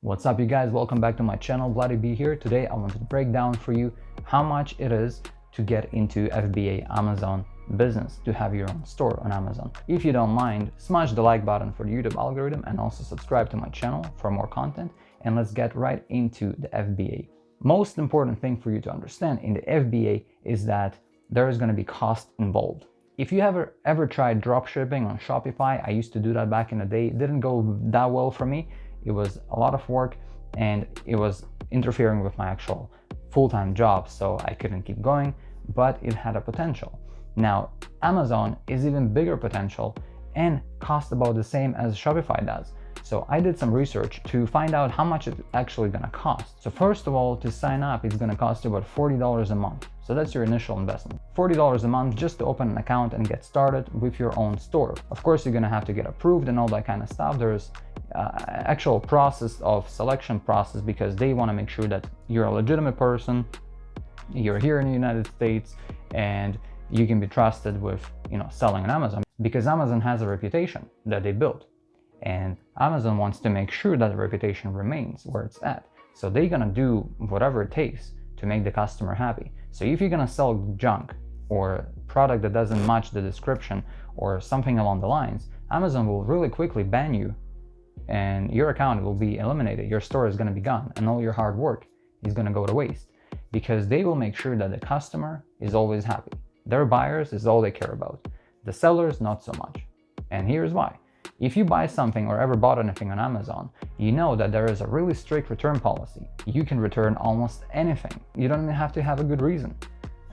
What's up, you guys? Welcome back to my channel. Bloody B here. Today I wanted to break down for you how much it is to get into FBA Amazon business, to have your own store on Amazon. If you don't mind, smash the like button for the YouTube algorithm and also subscribe to my channel for more content. And let's get right into the FBA. Most important thing for you to understand in the FBA is that there is going to be cost involved. If you ever tried drop shipping on Shopify, I used to do that back in the day. It didn't go that well for me. It was a lot of work and it was interfering with my actual full-time job, so I couldn't keep going, but it had a potential. Now, Amazon is even bigger potential and costs about the same as Shopify does. So I did some research to find out how much it's actually gonna cost. So first of all, to sign up, it's gonna cost you about $40 a month. So that's your initial investment. $40 a month just to open an account and get started with your own store. Of course, you're gonna have to get approved and all that kind of stuff. There's actual process of selection process because they want to make sure that you're a legitimate person, you're here in the United States, and you can be trusted with selling on Amazon, because Amazon has a reputation that they built, and Amazon wants to make sure that the reputation remains where it's at. So they're gonna do whatever it takes to make the customer happy. So if you're gonna sell junk or product that doesn't match the description or something along the lines, Amazon will really quickly ban you and your account will be eliminated. Your store is going to be gone and all your hard work is going to go to waste, because they will make sure that the customer is always happy. Their buyers is all they care about. The sellers, not so much. And here's why. If you buy something or ever bought anything on Amazon, you know that there is a really strict return policy. You can return almost anything. You don't even have to have a good reason.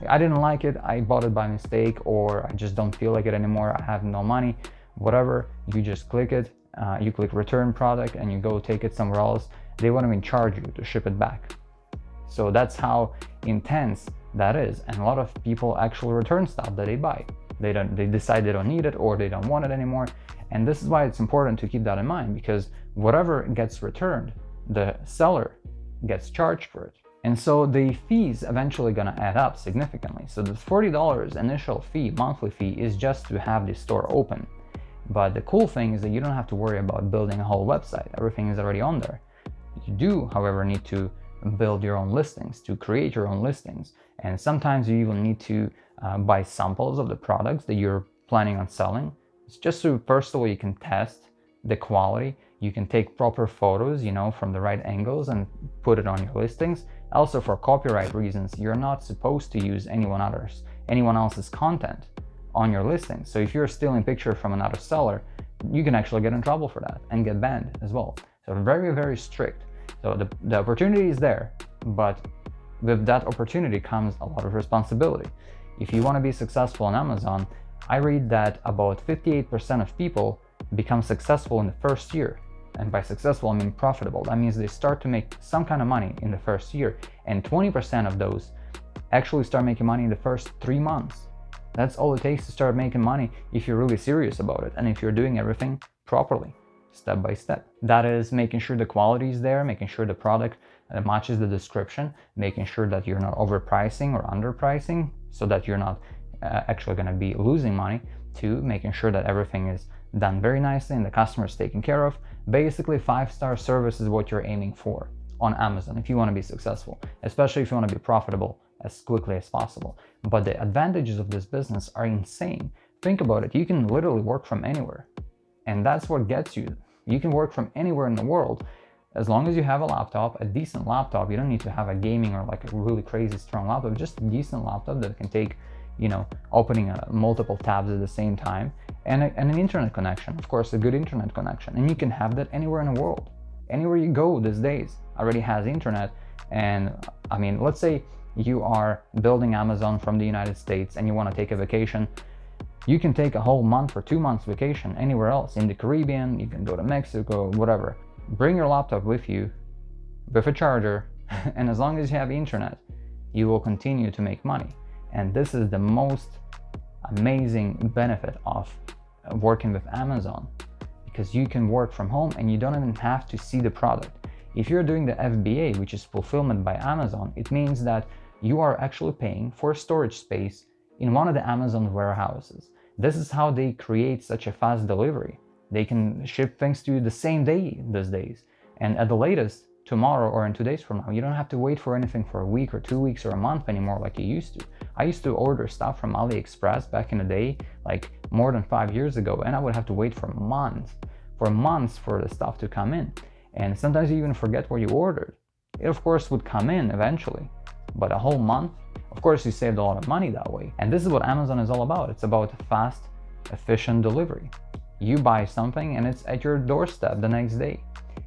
I didn't like it, I bought it by mistake, or I just don't feel like it anymore, I have no money, whatever, you just click it. You click return product and you go take it somewhere else. They won't even charge you to ship it back. So that's how intense that is. And a lot of people actually return stuff that they buy. They decide they don't need it or they don't want it anymore. And this is why it's important to keep that in mind, because whatever gets returned, the seller gets charged for it. And so the fees eventually gonna add up significantly. So the $40 initial fee, monthly fee, is just to have the store open. But the cool thing is that you don't have to worry about building a whole website. Everything is already on there. You do, however, need to build your own listings, to create your own listings. And sometimes you even need to buy samples of the products that you're planning on selling. It's just so, first of all, you can test the quality. You can take proper photos, from the right angles and put it on your listings. Also, for copyright reasons, you're not supposed to use anyone else's content on your listing. So if you're stealing pictures from another seller, you can actually get in trouble for that and get banned as well. So very, very strict. So the opportunity is there, but with that opportunity comes a lot of responsibility. If you want to be successful on Amazon, I read that about 58% of people become successful in the first year. And by successful, I mean profitable. That means they start to make some kind of money in the first year. And 20% of those actually start making money in the first 3 months. That's all it takes to start making money if you're really serious about it and if you're doing everything properly, step by step. That is making sure the quality is there, making sure the product matches the description, making sure that you're not overpricing or underpricing so that you're not actually going to be losing money, to making sure that everything is done very nicely and the customer is taken care of. Basically, 5-star service is what you're aiming for on Amazon if you want to be successful, especially if you want to be profitable as quickly as possible. But the advantages of this business are insane. Think about it. You can literally work from anywhere, and that's what gets you. You can work from anywhere in the world as long as you have a laptop, a decent laptop. You don't need to have a gaming or like a really crazy strong laptop, just a decent laptop that can take opening multiple tabs at the same time, and an internet connection, of course, a good internet connection. And you can have that anywhere in the world. Anywhere you go these days already has internet. And I mean, let's say you are building Amazon from the United States and you want to take a vacation. You can take a whole month or 2 months vacation anywhere else in the Caribbean. You can go to Mexico, whatever. Bring your laptop with you with a charger, and as long as you have internet, you will continue to make money. And this is the most amazing benefit of working with Amazon, because you can work from home and you don't even have to see the product. If you're doing the FBA, which is fulfillment by Amazon, it means that you are actually paying for storage space in one of the Amazon warehouses. This is how they create such a fast delivery. They can ship things to you the same day these days. And at the latest, tomorrow or in 2 days from now, you don't have to wait for anything for a week or 2 weeks or a month anymore like you used to. I used to order stuff from AliExpress back in the day, like more than 5 years ago, and I would have to wait for months for the stuff to come in. And sometimes you even forget what you ordered. It of course would come in eventually, but a whole month? Of course you saved a lot of money that way. And this is what Amazon is all about. It's about fast, efficient delivery. You buy something and it's at your doorstep the next day.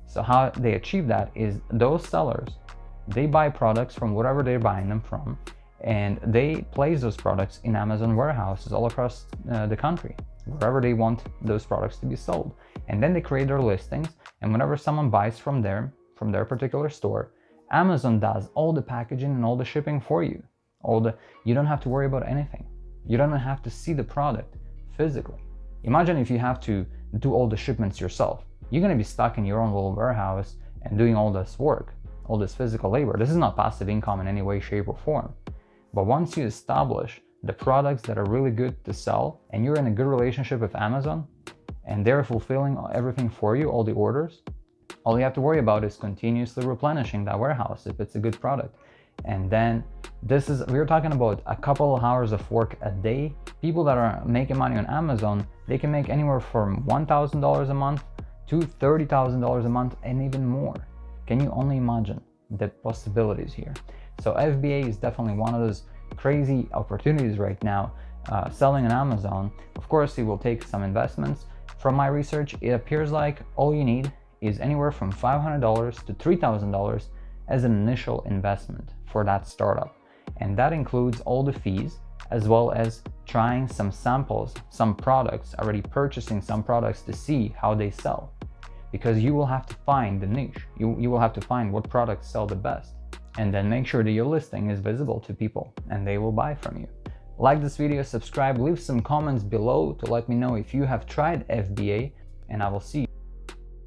So how they achieve that is those sellers, they buy products from wherever they're buying them from, and they place those products in Amazon warehouses all across the country, wherever they want those products to be sold. And then they create their listings, and whenever someone buys from their particular store, Amazon does all the packaging and all the shipping for you. You don't have to worry about anything. You don't have to see the product physically. Imagine if you have to do all the shipments yourself. You're going to be stuck in your own little warehouse and doing all this work, all this physical labor. This is not passive income in any way, shape, or form. But once you establish the products that are really good to sell, and you're in a good relationship with Amazon, and they're fulfilling everything for you, all the orders, all you have to worry about is continuously replenishing that warehouse if it's a good product. And then we're talking about a couple of hours of work a day. People that are making money on Amazon, they can make anywhere from $1,000 a month to $30,000 a month and even more. Can you only imagine the possibilities here? So FBA is definitely one of those crazy opportunities right now, selling on Amazon. Of course, it will take some investments. From my research, it appears like all you need is anywhere from $500 to $3,000 as an initial investment for that startup. And that includes all the fees, as well as trying some samples, some products, already purchasing some products to see how they sell. Because you will have to find the niche. You will have to find what products sell the best. And then make sure that your listing is visible to people and they will buy from you. Like this video, subscribe, leave some comments below to let me know if you have tried FBA, and I will see you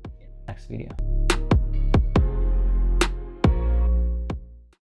in the next video.